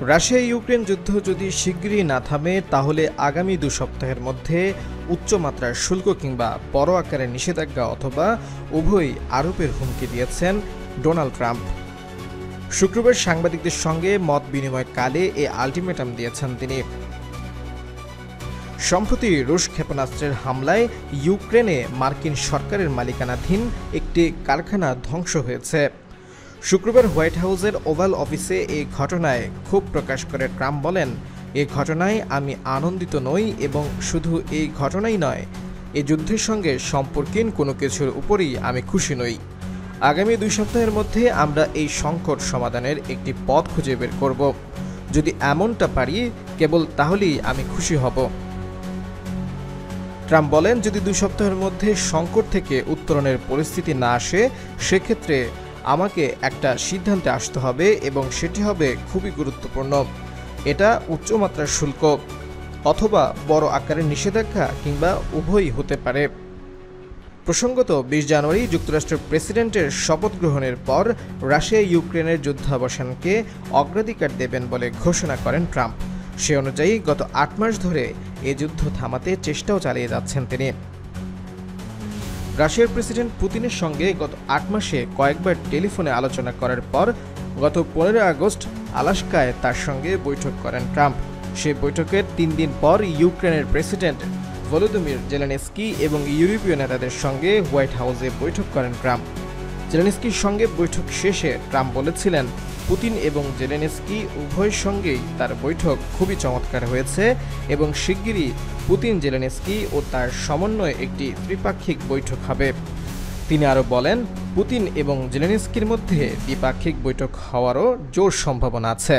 Russia Ukraine যুদ্ধ যদি শিগগিরই না থামে তাহলে আগামী 2 সপ্তাহের মধ্যে উচ্চমাত্রার শুল্ক কিংবা বড় আকারের নিষেধাজ্ঞা অথবা উভয়ই আরোপের হুমকি দিয়েছেন ডোনাল্ড ট্রাম্প। শুক্রবার সাংবাদিকদের সঙ্গে মত বিনিময়কালে এ আল্টিমেটাম দিয়েছেন তিনি। সম্প্রতি রুশ ক্ষেপণাস্ত্রের হামলায় ইউক্রেনে মার্কিন সরকারের মালিকানাধীন একটি কারখানা ধ্বংস হয়েছে। শুক্রবার হোয়াইট হাউসের ওভাল অফিসে এই ঘটনায় ক্ষোভ প্রকাশ করে ট্রাম্প বলেন, এই ঘটনায় আমি আনন্দিত নই এবং শুধু এই ঘটনাই নয়, এই যুদ্ধের সঙ্গে সম্পর্কীন কোনো কিছুর উপরই আমি খুশি নই। আগামী 2 সপ্তাহের মধ্যে আমরা এই সংকট সমাধানের একটি পথ খুঁজে বের করব। যদি এমনটা পারি কেবল তাহলেই আমি খুশি হব। ট্রাম্প বলেন, যদি 2 সপ্তাহের মধ্যে সংকট থেকে উত্তরণের পরিস্থিতি না আসে সেক্ষেত্রে আমাকে একটা সিদ্ধান্তে আসতে হবে এবং সেটি হবে খুবই গুরুত্বপূর্ণ। এটা উচ্চমাত্রার শুল্ক অথবা বড় আকারের নিষেধাজ্ঞা কিংবা উভয়ই হতে পারে। প্রসঙ্গত 20 জানুয়ারি যুক্তরাষ্ট্রের প্রেসিডেন্টের শপথ গ্রহণের পর রাশিয়া ইউক্রেনের যুদ্ধাবসানকে অগ্রাধিকার দেবেন বলে ঘোষণা করেন ট্রাম্প। সে অনুযায়ী গত 8 মাস ধরে এ যুদ্ধ থামাতে চেষ্টাও চালিয়ে যাচ্ছেন তিনি। রাশিয়ার প্রেসিডেন্ট পুতিনের সঙ্গে গত 8 মাসে কয়েকবার টেলিফোনে আলোচনা করার পর গত 15 আগস্ট আলাস্কায় তার সঙ্গে বৈঠক করেন ট্রাম্প। সেই বৈঠকের 3 দিন পর ইউক্রেনের প্রেসিডেন্ট ভলোদিমির জেলেনস্কি এবং ইউরোপীয় নেতাদের সঙ্গে হোয়াইট হাউসে বৈঠক করেন ট্রাম্প। জেলেনস্কির সঙ্গে বৈঠক শেষে ট্রাম্প বলেছিলেন, পুতিন এবং জেলেনস্কি উভয়ের সঙ্গেই তার বৈঠক খুবই চমৎকার হয়েছে এবং শিগগিরই পুতিন, জেলেনস্কি ও তার সমন্বয়ে একটি ত্রিপাক্ষিক বৈঠক হবে। তিনি আরও বলেন, পুতিন এবং জেলেনস্কির মধ্যে দ্বিপাক্ষিক বৈঠক হওয়ারও জোর সম্ভাবনা আছে।